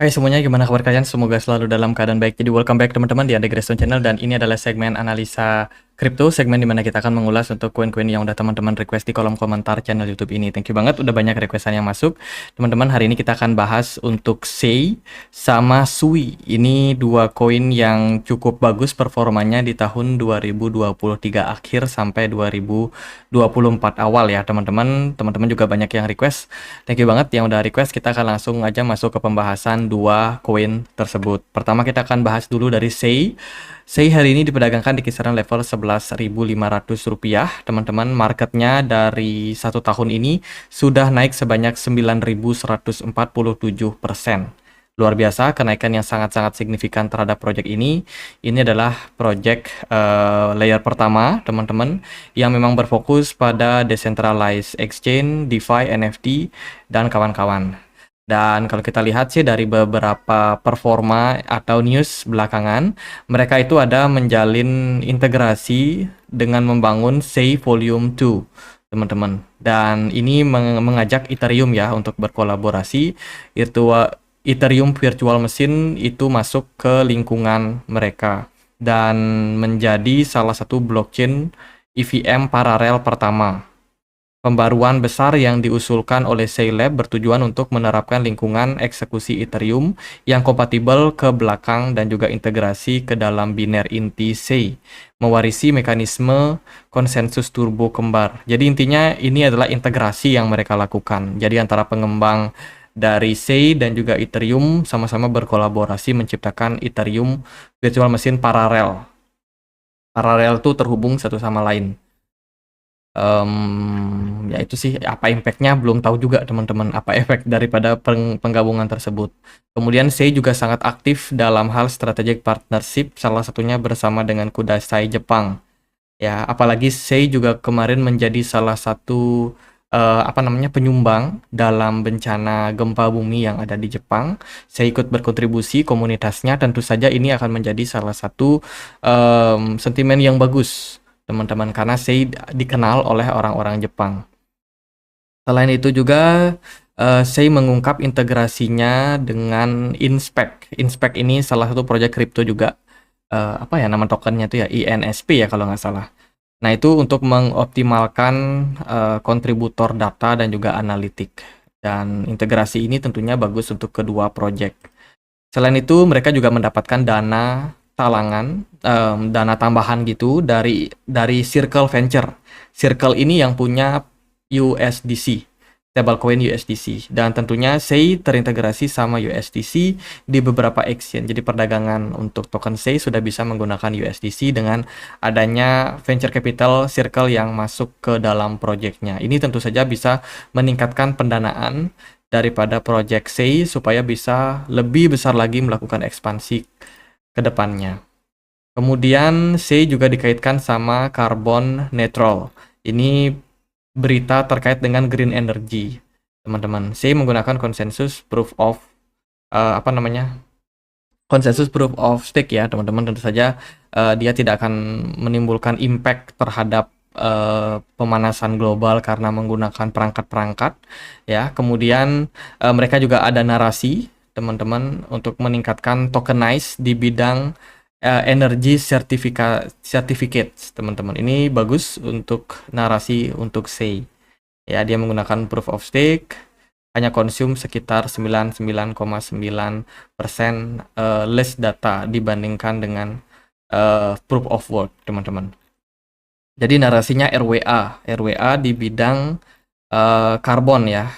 Hai semuanya, gimana kabar kalian? Semoga selalu dalam keadaan baik. Jadi welcome back teman-teman di Ande Grayson Channel, dan ini adalah segmen analisa kripto, segmen dimana kita akan mengulas untuk koin-koin yang udah teman-teman request di kolom komentar channel YouTube ini. Thank you banget, udah banyak requestan yang masuk. Teman-teman, hari ini kita akan bahas untuk SEI sama SUI. Ini dua koin yang cukup bagus performanya di tahun 2023 akhir sampai 2024 awal ya teman-teman. Teman-teman juga banyak yang request. Thank you banget yang udah request. Kita akan langsung aja masuk ke pembahasan dua koin tersebut. Pertama kita akan bahas dulu dari SEI. SEI hari ini diperdagangkan di kisaran level 11.500 rupiah. Teman-teman, marketnya dari satu tahun ini sudah naik sebanyak 9.147%. Luar biasa, kenaikan yang sangat-sangat signifikan terhadap project ini. Ini adalah project layer pertama, teman-teman, yang memang berfokus pada decentralized exchange, DeFi, NFT, dan kawan-kawan. Dan kalau kita lihat sih dari beberapa performa atau news belakangan, mereka itu ada menjalin integrasi dengan membangun SEI Volume 2, teman-teman. Dan ini mengajak Ethereum ya untuk berkolaborasi. Ethereum Virtual Machine itu masuk ke lingkungan mereka dan menjadi salah satu blockchain EVM paralel pertama. Pembaruan besar yang diusulkan oleh SEI Lab bertujuan untuk menerapkan lingkungan eksekusi Ethereum yang kompatibel ke belakang dan juga integrasi ke dalam biner inti SEI, mewarisi mekanisme konsensus turbo kembar. Jadi intinya ini adalah integrasi yang mereka lakukan. Jadi antara pengembang dari SEI dan juga Ethereum sama-sama berkolaborasi menciptakan Ethereum Virtual Machine paralel. Paralel itu terhubung satu sama lain. Ya itu sih, apa impactnya belum tahu juga teman-teman, apa efek daripada penggabungan tersebut. Kemudian SEI juga sangat aktif dalam hal strategic partnership, salah satunya bersama dengan Kudasai Jepang. Ya, apalagi SEI juga kemarin menjadi salah satu penyumbang dalam bencana gempa bumi yang ada di Jepang. SEI ikut berkontribusi, komunitasnya tentu saja ini akan menjadi salah satu sentimen yang bagus teman-teman, karena SEI dikenal oleh orang-orang Jepang. Selain itu juga SEI mengungkap integrasinya dengan Inspect. Inspect ini salah satu proyek kripto juga. Apa ya nama tokennya itu ya, INSP ya kalau nggak salah. Nah itu untuk mengoptimalkan kontributor data dan juga analitik. Dan integrasi ini tentunya bagus untuk kedua proyek. Selain itu mereka juga mendapatkan dana talangan, dana tambahan gitu dari Circle Venture. Circle ini yang punya USDC, stablecoin USDC, dan tentunya SEI terintegrasi sama USDC di beberapa exchange. Jadi perdagangan untuk token SEI sudah bisa menggunakan USDC dengan adanya venture capital Circle yang masuk ke dalam proyeknya. Ini tentu saja bisa meningkatkan pendanaan daripada project SEI supaya bisa lebih besar lagi melakukan ekspansi ke depannya. Kemudian SEI juga dikaitkan sama carbon neutral. Ini berita terkait dengan green energy, teman-teman. SEI menggunakan konsensus proof of konsensus proof of stake ya, teman-teman. Tentu saja dia tidak akan menimbulkan impact terhadap pemanasan global karena menggunakan perangkat-perangkat ya. Kemudian mereka juga ada narasi teman-teman untuk meningkatkan tokenize di bidang energy certificates, teman-teman. Ini bagus untuk narasi untuk SEI. Ya, dia menggunakan proof of stake, hanya konsum sekitar 99,9% less data dibandingkan dengan proof of work, teman-teman. Jadi narasinya RWA di bidang karbon ya,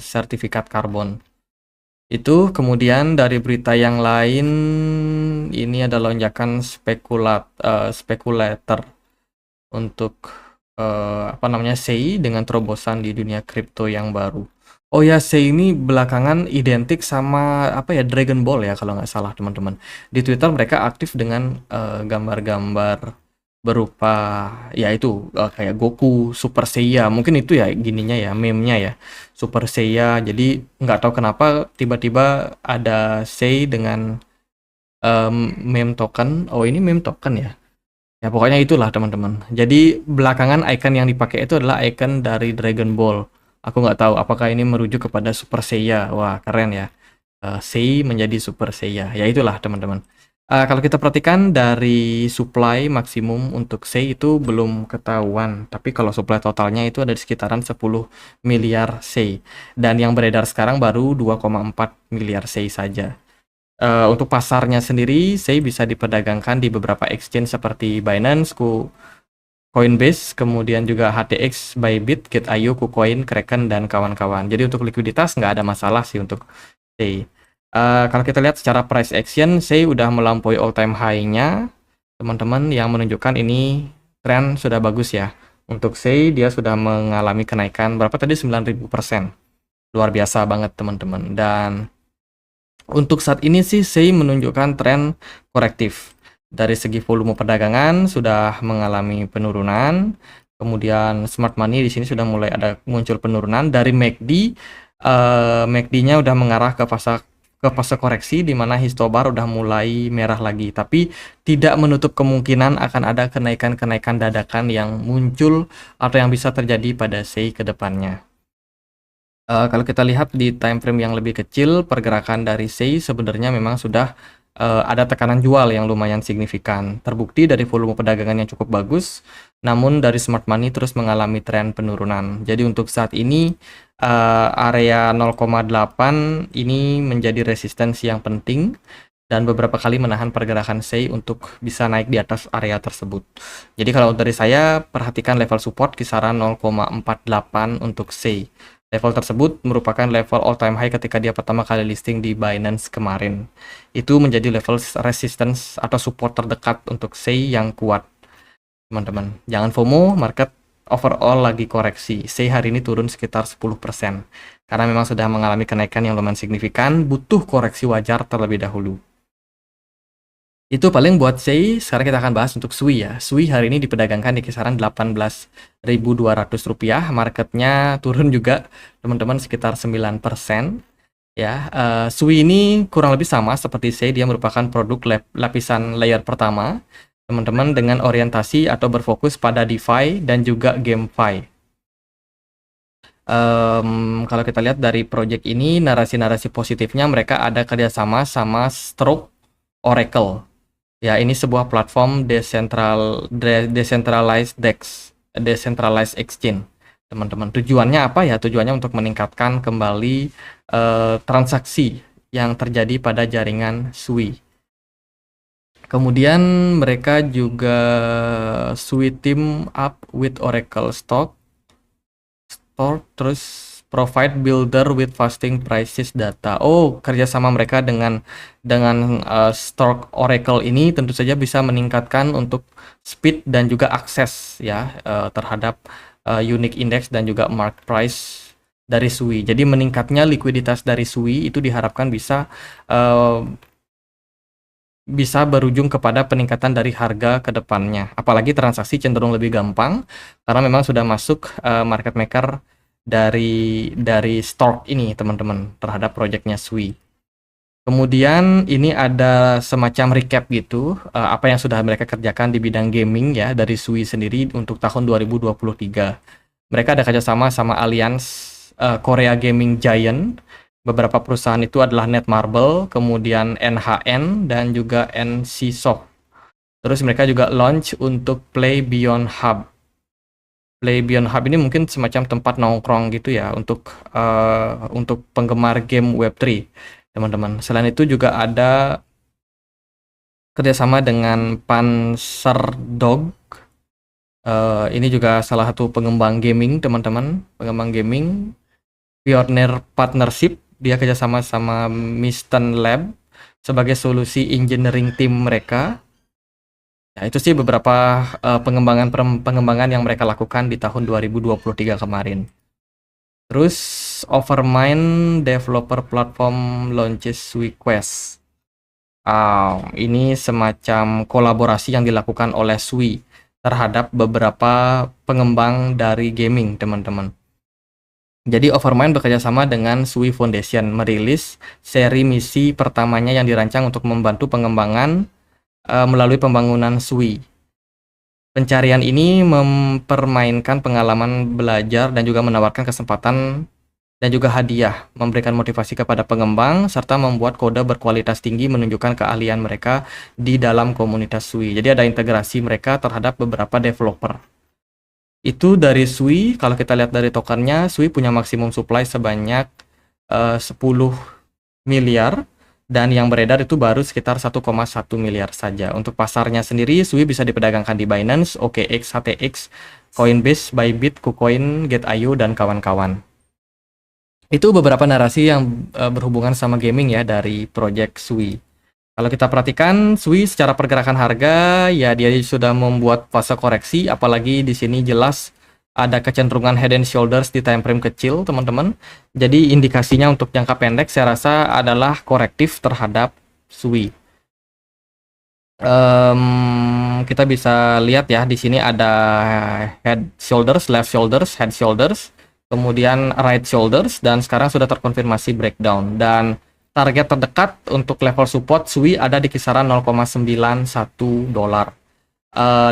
sertifikat karbon. Itu kemudian dari berita yang lain, ini ada lonjakan spekulator untuk SEI dengan terobosan di dunia kripto yang baru. Oh ya, SEI ini belakangan identik sama Dragon Ball ya kalau nggak salah teman-teman. Di Twitter mereka aktif dengan gambar-gambar berupa ya itu kayak Goku, Super Saiya, mungkin itu ya gininya ya, meme-nya ya, Super Saiya. Jadi nggak tahu kenapa tiba-tiba ada SEI dengan meme token. Oh ini meme token ya. Ya pokoknya itulah teman-teman. Jadi belakangan icon yang dipakai itu adalah icon dari Dragon Ball. Aku nggak tahu apakah ini merujuk kepada Super Saiya. Wah keren ya. Sei menjadi Super Seiya. Ya itulah teman-teman. Kalau kita perhatikan dari supply maksimum untuk Sei itu belum ketahuan, tapi kalau supply totalnya itu ada di sekitaran 10 miliar Sei. Dan yang beredar sekarang baru 2,4 miliar Sei saja. Untuk pasarnya sendiri, Sei bisa diperdagangkan di beberapa exchange seperti Binance, Coinbase, kemudian juga HTX, Bybit, Gate.io, KuCoin, Kraken, dan kawan-kawan. Jadi untuk likuiditas nggak ada masalah sih untuk Sei. Kalau kita lihat secara price action, Sei udah melampaui all time high-nya, teman-teman, yang menunjukkan ini tren sudah bagus ya. Untuk Sei, dia sudah mengalami kenaikan berapa tadi? 9.000%. Luar biasa banget teman-teman. Dan untuk saat ini sih Sei menunjukkan tren korektif. Dari segi volume perdagangan sudah mengalami penurunan. Kemudian smart money di sini sudah mulai ada muncul penurunan. Dari MACD, MACD-nya udah mengarah ke fase koreksi di mana histobar udah mulai merah lagi, tapi tidak menutup kemungkinan akan ada kenaikan-kenaikan dadakan yang muncul atau yang bisa terjadi pada Sei ke depannya. Kalau kita lihat di time frame yang lebih kecil, pergerakan dari Sei sebenarnya memang sudah ada tekanan jual yang lumayan signifikan. Terbukti dari volume perdagangan yang cukup bagus, namun dari smart money terus mengalami tren penurunan. Jadi untuk saat ini area 0,8 ini menjadi resistensi yang penting dan beberapa kali menahan pergerakan Sei untuk bisa naik di atas area tersebut. Jadi kalau dari saya perhatikan level support kisaran 0,48 untuk Sei. Level tersebut merupakan level all time high ketika dia pertama kali listing di Binance kemarin. Itu menjadi level resistance atau support terdekat untuk Sei yang kuat. Teman-teman, jangan FOMO, market overall lagi koreksi. Sei hari ini turun sekitar 10%. Karena memang sudah mengalami kenaikan yang lumayan signifikan, butuh koreksi wajar terlebih dahulu. Itu paling buat Sei. Sekarang kita akan bahas untuk Sui ya. Sui hari ini diperdagangkan di kisaran 18.200 rupiah. Marketnya turun juga teman-teman sekitar 9%. Ya, Sui ini kurang lebih sama seperti Sei. Dia merupakan produk lapisan layer pertama teman-teman dengan orientasi atau berfokus pada DeFi dan juga GameFi. Kalau kita lihat dari project ini, narasi-narasi positifnya mereka ada kerjasama sama Stroke Oracle. Ya, ini sebuah platform decentralized DEX, decentralized exchange, teman-teman. Tujuannya apa ya? Tujuannya untuk meningkatkan kembali transaksi yang terjadi pada jaringan Sui. Kemudian mereka juga Sui team up with Oracle Store, terus provide builder with fasting prices data. Oh, kerjasama mereka dengan Stork Oracle ini tentu saja bisa meningkatkan untuk speed dan juga akses ya terhadap unique index dan juga market price dari Sui. Jadi meningkatnya likuiditas dari Sui itu diharapkan bisa berujung kepada peningkatan dari harga ke depannya. Apalagi transaksi cenderung lebih gampang karena memang sudah masuk market maker dari Stork ini teman-teman terhadap proyeknya Sui. Kemudian ini ada semacam recap gitu apa yang sudah mereka kerjakan di bidang gaming ya dari Sui sendiri untuk tahun 2023. Mereka ada kerjasama sama Alliance Korea Gaming Giant. Beberapa perusahaan itu adalah Netmarble, kemudian NHN dan juga NCSoft. Terus mereka juga launch untuk Play Beyond Hub. Play Beyond Hub ini mungkin semacam tempat nongkrong gitu ya untuk penggemar game Web3, teman-teman. Selain itu juga ada kerjasama dengan Panzerdog. Ini juga salah satu pengembang gaming, teman-teman. Pengembang gaming. Pioneer Partnership. Dia kerjasama sama Miston Lab sebagai solusi engineering team mereka. Ya, itu sih beberapa pengembangan yang mereka lakukan di tahun 2023 kemarin. Terus Overmind developer platform launches Suiquest. Ini semacam kolaborasi yang dilakukan oleh Sui terhadap beberapa pengembang dari gaming, teman-teman. Jadi Overmind bekerjasama dengan Sui Foundation merilis seri misi pertamanya yang dirancang untuk membantu pengembangan melalui pembangunan Sui. Pencarian ini mempermainkan pengalaman belajar dan juga menawarkan kesempatan dan juga hadiah, memberikan motivasi kepada pengembang, serta membuat kode berkualitas tinggi menunjukkan keahlian mereka di dalam komunitas Sui. Jadi ada integrasi mereka terhadap beberapa developer. Itu dari Sui. Kalau kita lihat dari tokennya, Sui punya maksimum supply sebanyak 10 miliar, dan yang beredar itu baru sekitar 1,1 miliar saja. Untuk pasarnya sendiri, Sui bisa diperdagangkan di Binance, OKX, HTX, Coinbase, Bybit, KuCoin, Get.io, dan kawan-kawan. Itu beberapa narasi yang berhubungan sama gaming ya dari project Sui. Kalau kita perhatikan, Sui secara pergerakan harga, ya dia sudah membuat fase koreksi, apalagi di sini jelas ada kecenderungan head and shoulders di time frame kecil, teman-teman. Jadi indikasinya untuk jangka pendek saya rasa adalah korektif terhadap Sui. Kita bisa lihat ya, di sini ada head shoulders, left shoulders, head shoulders, kemudian right shoulders, dan sekarang sudah terkonfirmasi breakdown. Dan target terdekat untuk level support Sui ada di kisaran 0,91 dolar.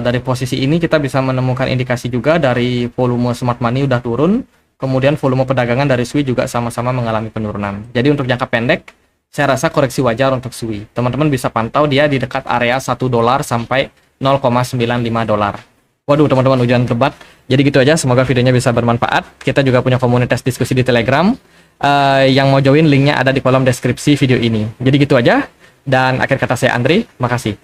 Dari posisi ini kita bisa menemukan indikasi juga dari volume smart money udah turun, kemudian volume perdagangan dari Sui juga sama-sama mengalami penurunan. Jadi untuk jangka pendek, saya rasa koreksi wajar untuk Sui. Teman-teman bisa pantau dia di dekat area 1 dolar sampai 0,95 dolar. Waduh, teman-teman, hujan lebat. Jadi gitu aja, semoga videonya bisa bermanfaat. Kita juga punya komunitas diskusi di Telegram. Yang mau join, linknya ada di kolom deskripsi video ini. Jadi gitu aja, dan akhir kata saya Andri, makasih.